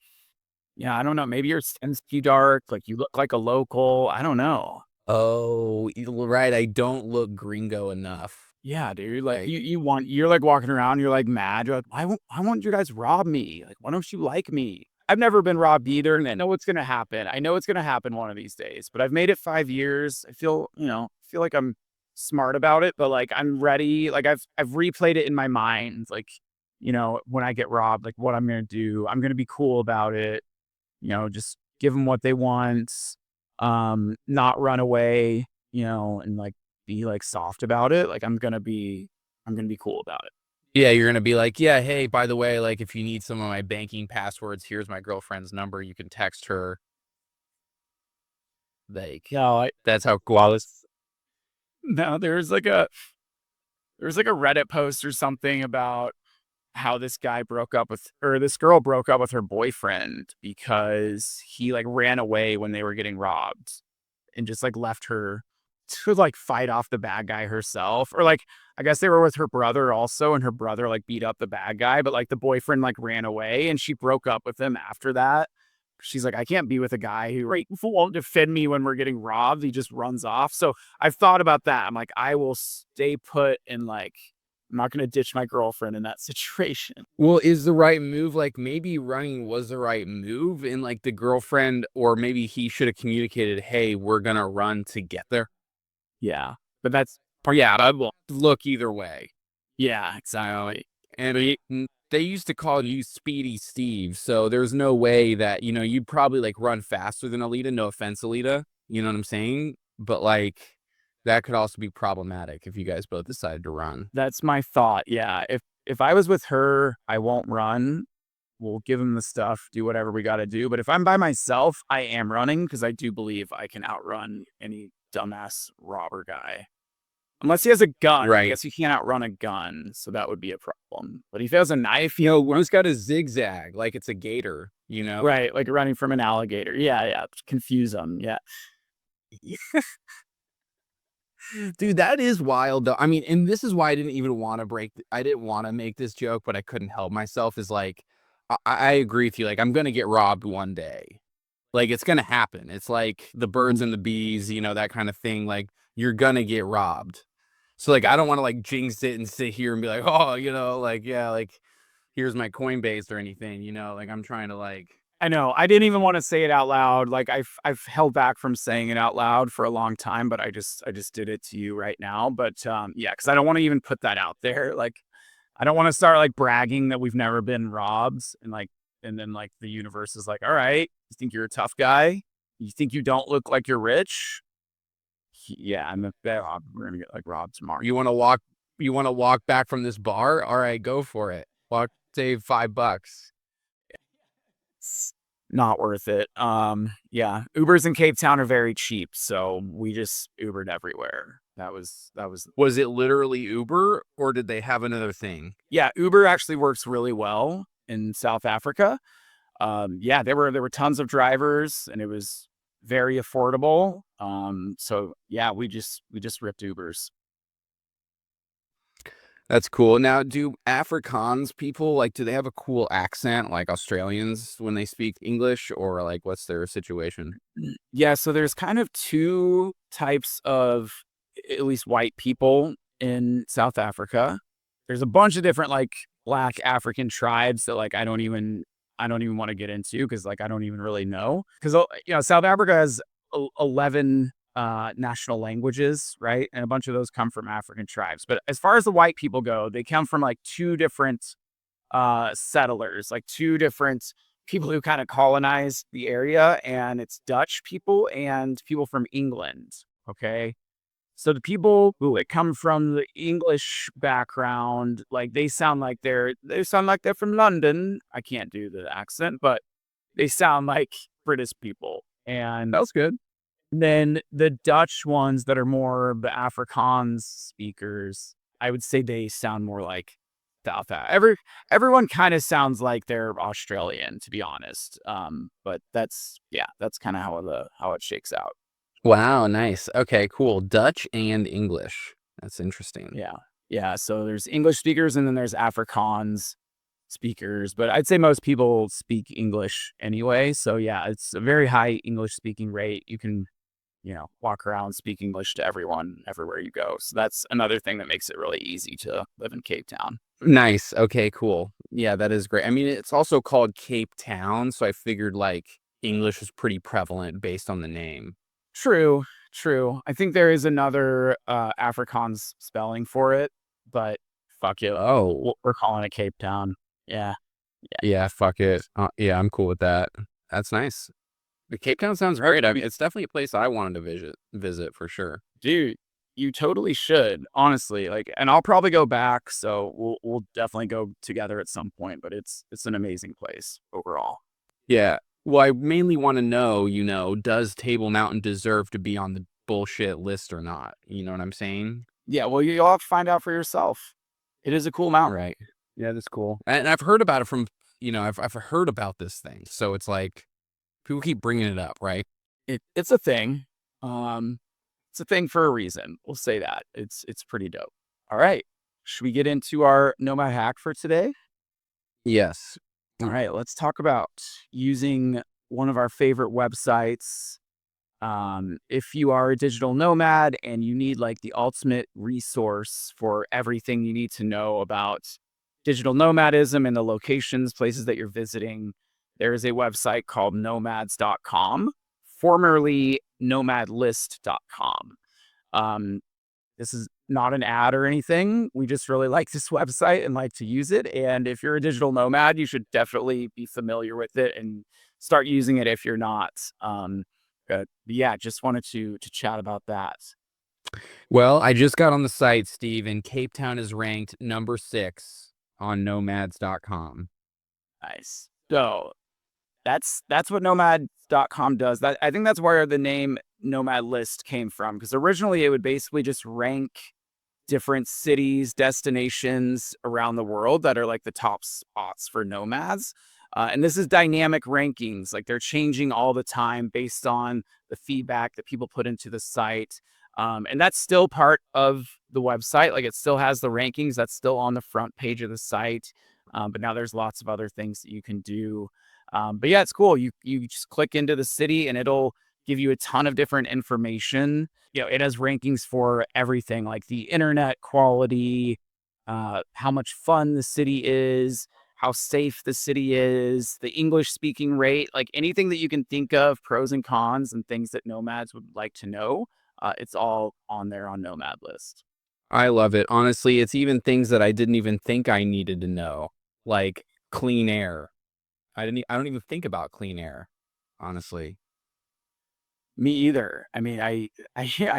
yeah, I don't know. Maybe your skin's too dark. Like you look like a local. I don't know. Oh, right, I don't look gringo enough. Yeah, dude. Like Like, you're like walking around, you're like mad. You're like, why won't you guys rob me? Like, why don't you like me? I've never been robbed either, and I know what's gonna happen. I know it's gonna happen one of these days, but I've made it 5 years. I feel like I'm smart about it, but like I'm ready. Like I've replayed it in my mind, like, when I get robbed, like what I'm gonna do. I'm gonna be cool about it, just give them what they want, not run away, and like be like soft about it. Like I'm gonna be cool about it. yeah, you're gonna be like, "Yeah, hey, by the way, like, if you need some of my banking passwords, here's my girlfriend's number, you can text her." Like, No, that's how Koalas. no, there's like a Reddit post or something about how this girl broke up with her boyfriend because he like ran away when they were getting robbed and just like left her to like fight off the bad guy herself. Or like I guess they were with her brother also, and her brother like beat up the bad guy, but like the boyfriend like ran away and she broke up with him after that. She's like, I can't be with a guy who won't defend me when we're getting robbed. He just runs off. So I've thought about that. I'm like, I will stay put and like I'm not gonna ditch my girlfriend in that situation. Well, is the right move, like, maybe running was the right move, and, like, the girlfriend or maybe he should have communicated, "Hey, we're gonna run to get there." Yeah. But that's yeah, I will. Look either way. Yeah, exactly. And they used to call you Speedy Steve, so there's no way that, you'd probably, like, run faster than Alita, no offense, Alita, you know what I'm saying? But, like, that could also be problematic if you guys both decided to run. That's my thought. Yeah. If I was with her, I won't run. We'll give him the stuff, do whatever we gotta do. But if I'm by myself, I am running because I do believe I can outrun any dumbass robber guy. Unless he has a gun. I Right. guess you can't outrun a gun, so that would be a problem. But if he has a knife, One's got a zigzag like it's a gator, you know? right, like running from an alligator. Yeah, yeah. Confuse him. Yeah. Dude, that is wild though. I mean, and this is why I didn't even want to I didn't want to make this joke, but I couldn't help myself is like, I agree with you. Like, I'm going to get robbed one day. Like, it's going to happen. It's like the birds and the bees, that kind of thing. Like, you're going to get robbed. So like, I don't want to like jinx it and sit here and be like, oh, like, yeah, like here's my Coinbase or anything, like I'm trying to like, I know. I didn't even want to say it out loud. Like I've held back from saying it out loud for a long time, but I just did it to you right now. But yeah, because I don't want to even put that out there. Like I don't want to start like bragging that we've never been robbed and then like the universe is like, all right, you think you're a tough guy? You think you don't look like you're rich? Yeah, I'm a bet we're gonna get like robbed tomorrow. you want to walk back from this bar? All right, go for it. Walk, save $5. It's not worth it. Yeah, Ubers in Cape Town are very cheap, so we just Ubered everywhere. That was Was it literally Uber or did they have another thing? yeah, Uber actually works really well in South Africa. Yeah, there were tons of drivers and it was very affordable. So yeah, we just ripped Ubers. That's cool. Now, do Afrikaans people like, do they have a cool accent like Australians when they speak English, or like what's their situation? Yeah, so there's kind of two types of at least white people in South Africa. There's a bunch of different like black African tribes that like I don't even want to get into because like I don't even really know because South Africa has 11 national languages, right? And a bunch of those come from African tribes. But as far as the white people go, they come from like two different settlers, like two different people who kind of colonized the area, and it's Dutch people and people from England. Okay. So the people who like come from the English background, like they sound like they're from London. I can't do the accent, but they sound like British people. And That's good. then the Dutch ones that are more the Afrikaans speakers, I would say they sound more like South everyone kind of sounds like they're Australian, to be honest. But that's kind of how it shakes out. Wow, nice. Okay, cool. Dutch and English. That's interesting. Yeah. Yeah. So there's English speakers and then there's Afrikaans speakers, but I'd say most people speak English anyway. So yeah, it's a very high English speaking rate. You can, walk around, speak English to everyone everywhere you go. So that's another thing that makes it really easy to live in Cape Town. Nice. Okay, cool. Yeah, that is great. I mean, it's also called Cape Town, so I figured like English is pretty prevalent based on the name. True, true. I think there is another Afrikaans spelling for it, but fuck it. Oh, We're calling it Cape Town. Yeah. yeah, fuck it. Yeah, I'm cool with that. That's nice. The Cape Town sounds great. I mean, it's definitely a place I wanted to visit for sure. Dude, you totally should, honestly. Like, and I'll probably go back, so we'll definitely go together at some point. But it's an amazing place overall. Yeah. Well, I mainly want to know, does Table Mountain deserve to be on the bullshit list or not? You know what I'm saying? Yeah, well, you'll have to find out for yourself. It is a cool mountain. Right. Yeah, that's cool. And I've heard about it from, I've heard about this thing. So it's like people keep bringing it up, right? It's a thing. Um, it's a thing for a reason. We'll say that. It's pretty dope. All right, should we get into our Nomad hack for today? Yes. All right, let's talk about using one of our favorite websites. If you are a digital nomad and you need like the ultimate resource for everything you need to know about digital nomadism and the locations, places that you're visiting, there is a website called nomads.com, formerly nomadlist.com. Um, this is not an ad or anything. We just really like this website and like to use it. And if you're a digital nomad, you should definitely be familiar with it and start using it if you're not. But yeah, just wanted to chat about that. Well, I just got on the site, Steve, and Cape Town is ranked number 6 on nomads.com. Nice. So that's what nomad.com does. That I think that's where the name Nomad List came from. Because originally it would basically just rank different cities, destinations around the world that are like the top spots for nomads. And this is dynamic rankings. Like they're changing all the time based on the feedback that people put into the site. And that's still part of the website. Like it still has the rankings. That's still on the front page of the site. But now there's lots of other things that you can do. But yeah, it's cool. You just click into the city and it'll give you a ton of different information. It has rankings for everything, like the internet quality, how much fun the city is, how safe the city is, the English speaking rate, like anything that you can think of, pros and cons, and things that nomads would like to know. It's all on there on Nomad List. I love it. Honestly, it's even things that I didn't even think I needed to know, like clean air. I don't even think about clean air, honestly. Me either. I mean, I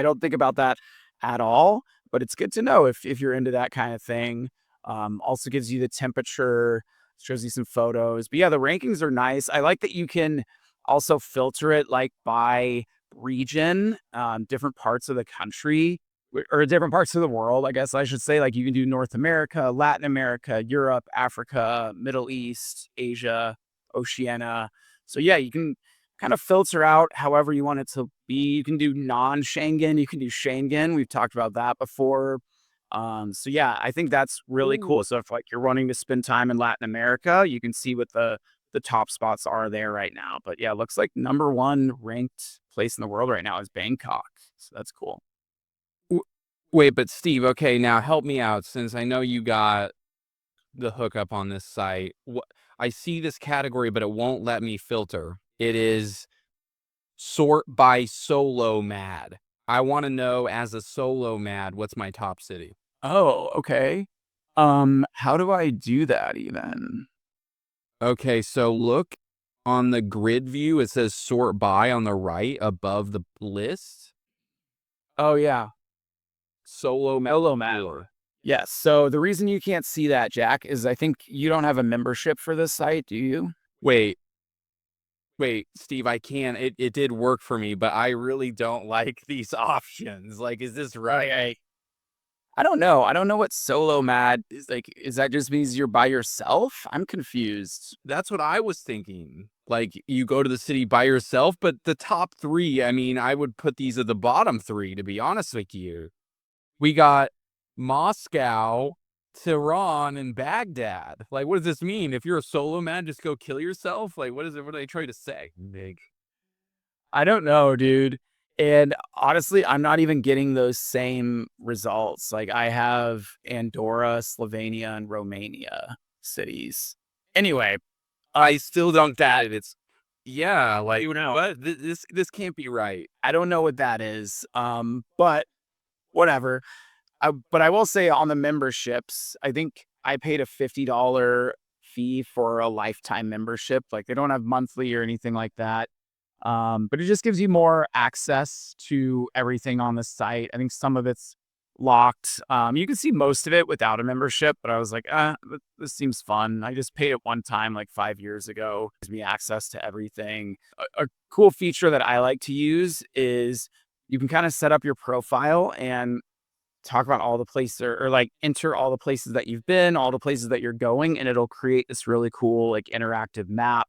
don't think about that at all, but it's good to know if you're into that kind of thing. Also gives you the temperature, shows you some photos. But yeah, the rankings are nice. I like that you can also filter it like by region, different parts of the country or different parts of the world, I guess I should say. Like you can do North America, Latin America, Europe, Africa, Middle East, Asia, Oceania. So yeah, you can kind of filter out however you want it to be. You can do non-Schengen, you can do Schengen. We've talked about that before. So yeah, I think that's really Ooh. cool. So if like you're wanting to spend time in Latin America, you can see what the top spots are there right now. But yeah, it looks like number one ranked place in the world right now is Bangkok. So that's cool. W Wait, but Steve, okay, now help me out since I know you got the hookup on this site. I see this category, but it won't let me filter. It is sort by solo mad. I wanna know as a solo mad, what's my top city? Oh, okay. How do I do that even? Okay, so look on the grid view, it says sort by on the right above the list. Oh yeah. Solo mad Solo map. tour. Yes. So the reason you can't see that, Jack, is I think you don't have a membership for this site, do you? Wait, wait, Steve, I can. It did work for me, but I really don't like these options. Like, is this right? I don't know. I don't know what solo mad is like. Is that just means you're by yourself? I'm confused. That's what I was thinking. Like, you go to the city by yourself, but the top 3, I mean, I would put these at the bottom 3, to be honest with you. We got Moscow, Tehran, and Baghdad. Like, what does this mean? If you're a solo man, just go kill yourself? Like, what is it? What are they trying to say? Like, I don't know, dude. And honestly, I'm not even getting those same results. Like I have Andorra, Slovenia, and Romania cities. Anyway, I still don't get it. It's yeah, like you know what? This can't be right. I don't know what that is. But whatever. But I will say on the memberships, I think I paid a $50 fee for a lifetime membership. Like they don't have monthly or anything like that. But it just gives you more access to everything on the site. I think some of it's locked. You can see most of it without a membership, but I was like, this seems fun. I just paid it one time like 5 years ago. It gives me access to everything. A cool feature that I like to use is you can kind of set up your profile and talk about all the places or like enter all the places that you've been, all the places that you're going, and it'll create this really cool like interactive map.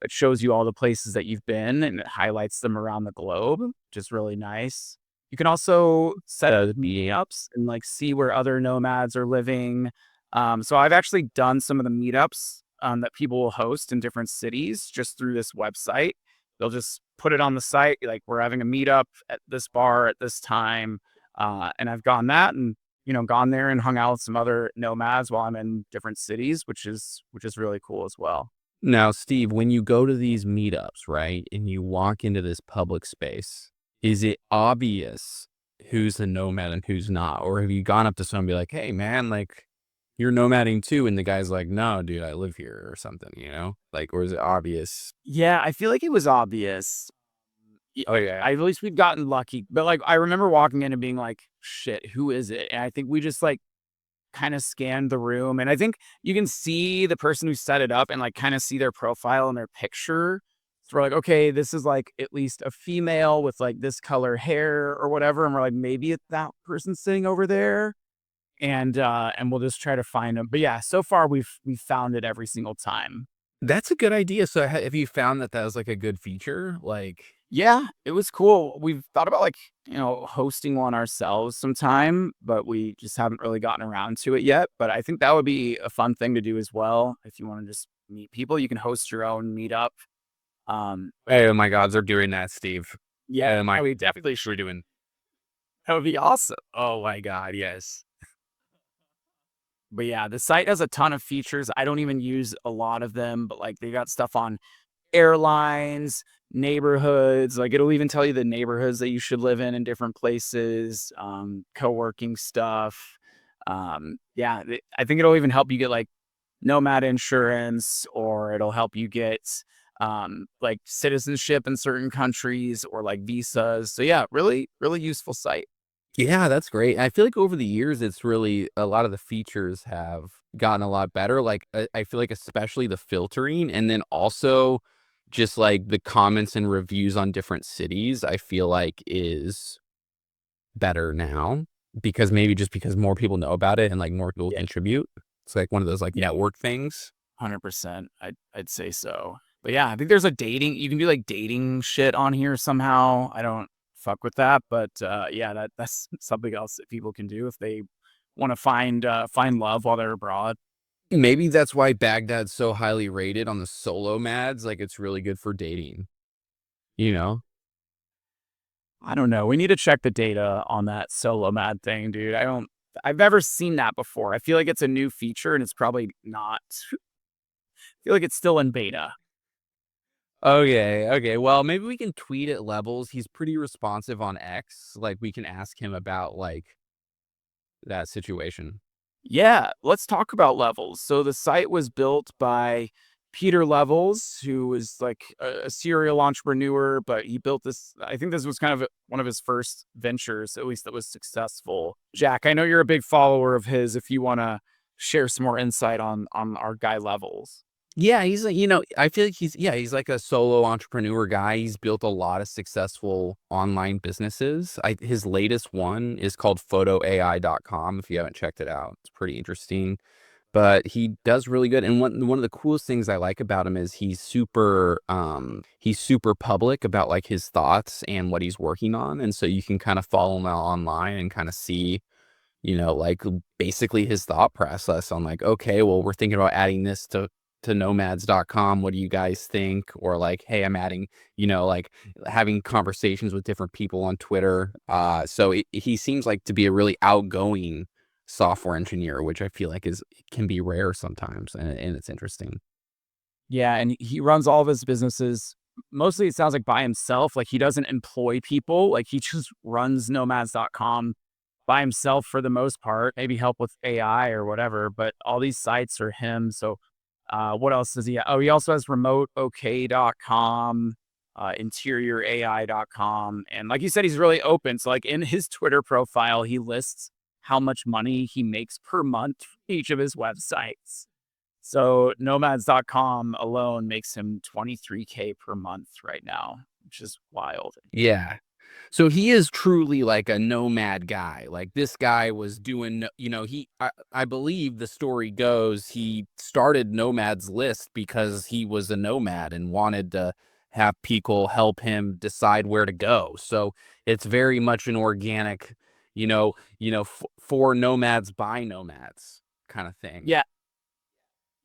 It shows you all the places that you've been and it highlights them around the globe, which is really nice. You can also set meetups and like see where other nomads are living. So I've actually done some of the meetups that people will host in different cities just through this website. They'll just put it on the site, like we're having a meetup at this bar at this time. And I've gone that and gone there and hung out with some other nomads while I'm in different cities, which is really cool as well. Now, Steve, when you go to these meetups, right, and you walk into this public space, is it obvious who's a nomad and who's not? Or have you gone up to someone and be like, hey, man, like, you're nomading too? And the guy's like, no, dude, I live here or something, you know? Like, or is it obvious? Yeah, I feel like it was obvious. Oh, yeah. At least we've gotten lucky. But like I remember walking in and being like, shit, who is it? And I think we just like kind of scanned the room. And I think you can see the person who set it up and like kind of see their profile and their picture. So we're like, okay, this is like at least a female with like this color hair or whatever. And we're like, maybe it's that person sitting over there. And we'll just try to find them. But yeah, so far we've found it every single time. That's a good idea. So have you found that that was like a good feature? Like, Yeah, it was cool. We've thought about, like, hosting one ourselves sometime, but we just haven't really gotten around to it yet. But I think that would be a fun thing to do as well. If you want to just meet people, you can host your own meetup. oh my God, they're doing that, Steve. Yeah, Oh my, we definitely we're should. doing. That would be awesome. Oh my God, yes. But yeah, the site has a ton of features. I don't even use a lot of them, but like they got stuff on airlines, neighborhoods. Like it'll even tell you the neighborhoods that you should live in different places, co-working stuff. Yeah, I think it'll even help you get like nomad insurance, or it'll help you get like citizenship in certain countries or like visas. So yeah, really, really useful site. Yeah, that's great. I feel like over the years, it's really a lot of the features have gotten a lot better. Like, I feel like especially the filtering, and then also just like the comments and reviews on different cities, I feel like is better now because maybe just because more people know about it and like more people Yeah. contribute. It's like one of those like Yeah. network things. 100%. I'd say so. But yeah, I think there's a dating you can do, like, dating shit on here somehow. I don't fuck with that, but, yeah, that's something else that people can do if they wanna find love while they're abroad. Maybe that's why Baghdad's so highly rated on the solo mads. Like, it's really good for dating, you know? I don't know. We need to check the data on that solo mad thing, dude. I've never seen that before. I feel like it's a new feature, and it's probably not. I feel like it's still in beta. Okay, okay. Well, maybe we can tweet at Levels. He's pretty responsive on X. Like, we can ask him about, like, that situation. Yeah, let's talk about Levels. So the site was built by Pieter Levels, who was like a serial entrepreneur, but he built this. I think this was kind of one of his first ventures, at least that was successful. Jack, I know you're a big follower of his. If you want to share some more insight on our guy Levels. Yeah, he's like, I feel like he's like a solo entrepreneur guy. He's built a lot of successful online businesses. His latest one is called photoai.com. If you haven't checked it out, it's pretty interesting. But he does really good. And one of the coolest things I like about him is he's super public about like his thoughts and what he's working on. And so you can kind of follow him online and kind of see, like basically his thought process on like, okay, well, we're thinking about adding this to nomads.com. What do you guys think? Or like, hey, I'm adding, like having conversations with different people on Twitter. So he seems like to be a really outgoing software engineer, which I feel like can be rare sometimes, and it's interesting. Yeah, and he runs all of his businesses. Mostly, it sounds like by himself. Like he doesn't employ people. Like he just runs nomads.com by himself for the most part, maybe help with AI or whatever, but all these sites are him. So, what else does he have? Oh, he also has remoteok.com, interiorai.com. And like you said, he's really open. So, like in his Twitter profile, he lists how much money he makes per month for each of his websites. So, nomads.com alone makes him 23K per month right now, which is wild. Yeah. So he is truly like a nomad guy. Like this guy was doing, I believe the story goes he started Nomad's List because he was a nomad and wanted to have people help him decide where to go. So it's very much an organic, for nomads by nomads kind of thing. Yeah,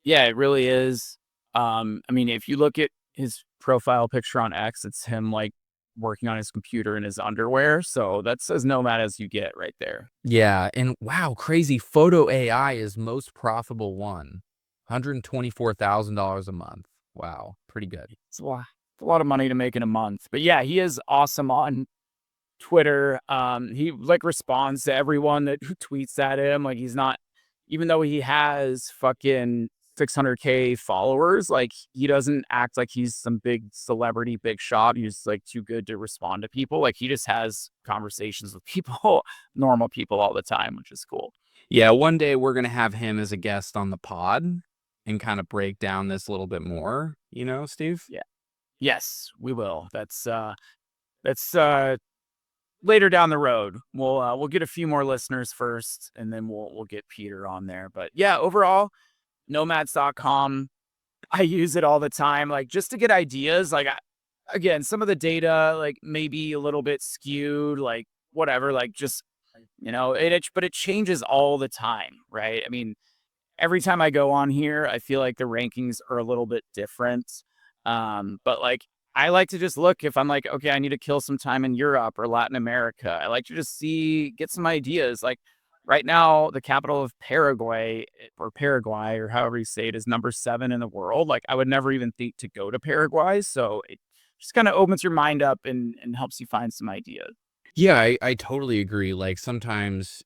yeah, it really is. I mean, if you look at his profile picture on X, it's him like working on his computer in his underwear. So that's as nomad as you get right there. Yeah, and wow, crazy. Photo AI is most profitable one. $124,000 a month. Wow, pretty good. It's a lot of money to make in a month. But yeah, he is awesome on Twitter. He like responds to everyone that who tweets at him. Like he's not, even though he has fucking 600K followers, like he doesn't act like he's some big celebrity, big shot. He's like too good to respond to people. Like he just has conversations with people, normal people all the time, which is cool. Yeah, one day we're gonna have him as a guest on the pod and kind of break down this a little bit more, Steve? Yeah. Yes, we will. That's later down the road. We'll get a few more listeners first, and then we'll get Peter on there. But yeah, overall, nomads.com. I use it all the time, like, just to get ideas, like, again, some of the data, like, maybe a little bit skewed, like, whatever, like, just, but it changes all the time, right? I mean, every time I go on here, I feel like the rankings are a little bit different. But like I like to just look if I'm like, okay, I need to kill some time in Europe or Latin America. I like to just get some ideas. Like right now, the capital of Paraguay or however you say it is number 7 in the world. Like I would never even think to go to Paraguay. So it just kind of opens your mind up and helps you find some ideas. Yeah, I totally agree. Like sometimes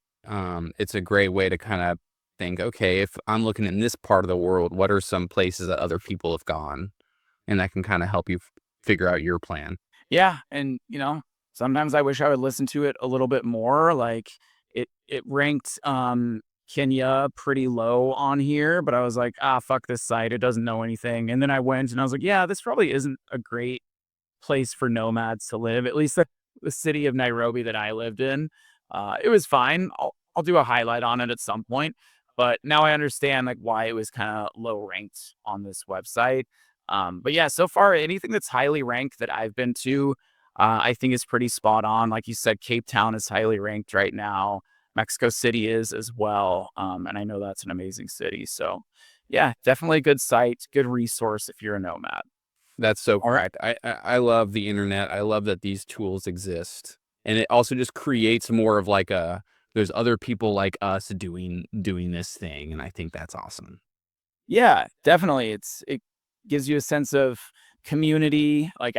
it's a great way to kind of think, okay, if I'm looking in this part of the world, what are some places that other people have gone? And that can kind of help you figure out your plan. Yeah, and, sometimes I wish I would listen to it a little bit more, like, it ranked, Kenya pretty low on here, but I was like, "Ah, fuck this site, it doesn't know anything," and then I went and I was like, "Yeah, this probably isn't a great place for nomads to live," at least the city of Nairobi that I lived in. It was fine. I'll do a highlight on it at some point, but now I understand, like, why it was kinda low ranked on this website. But yeah, so far, anything that's highly ranked that I've been to, I think is pretty spot on. Like you said, Cape Town is highly ranked right now. Mexico City is as well, and I know that's an amazing city. So, yeah, definitely a good site, good resource if you're a nomad. That's so All right. correct. I love the internet. I love that these tools exist. And it also just creates more of like a there's other people like us doing this thing. And I think that's awesome. Yeah, definitely. It gives you a sense of community. Like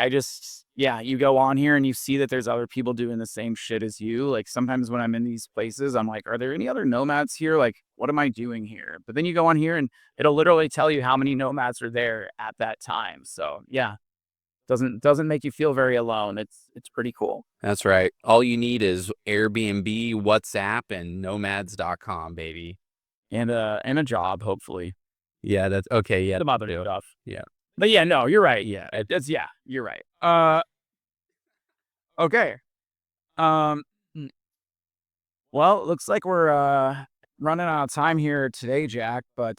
yeah, you go on here and you see that there's other people doing the same shit as you. Like sometimes when I'm in these places, I'm like, are there any other nomads here? Like, what am I doing here? But then you go on here and it'll literally tell you how many nomads are there at that time. So yeah, doesn't make you feel very alone. It's pretty cool. That's right. All you need is Airbnb, WhatsApp, and nomads.com, baby. And a job, hopefully. Yeah, that's okay. Yeah, Some other do. stuff. Yeah. But yeah, no, you're right. Yeah. Yeah, you're right. Okay. Um, mm, well, it looks like we're running out of time here today, Jack. But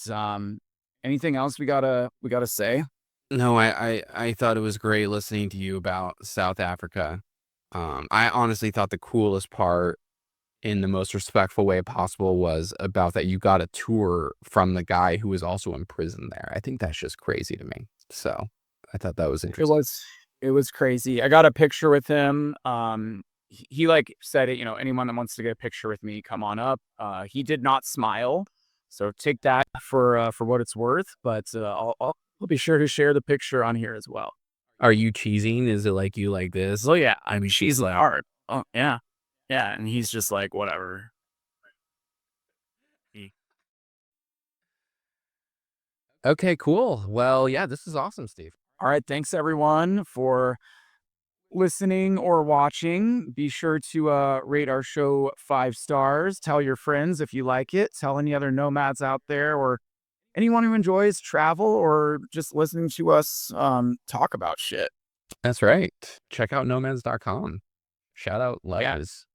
anything else we gotta say? No, I thought it was great listening to you about South Africa. I honestly thought the coolest part in the most respectful way possible was about that you got a tour from the guy who was also in prison there. I think that's just crazy to me. So I thought that was It interesting. was it was crazy. I got a picture with him. He like said it. Anyone that wants to get a picture with me, come on up. He did not smile, so take that for what it's worth. But I'll be sure to share the picture on here as well. Are you cheesing? Is it like you like this? So yeah, I mean, she's like hard. Oh yeah, yeah, and he's just like whatever. Okay, cool. Well, yeah, this is awesome, Steve. All right, thanks everyone for listening or watching. Be sure to rate our show 5 stars. Tell your friends if you like it. Tell any other nomads out there or anyone who enjoys travel or just listening to us talk about shit. That's right. Check out nomads.com. Shout out Yeah. Levels.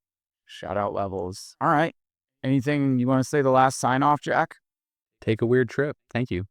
Shout out Levels. All right. Anything you want to say the last sign off, Jack? Take a weird trip. Thank you.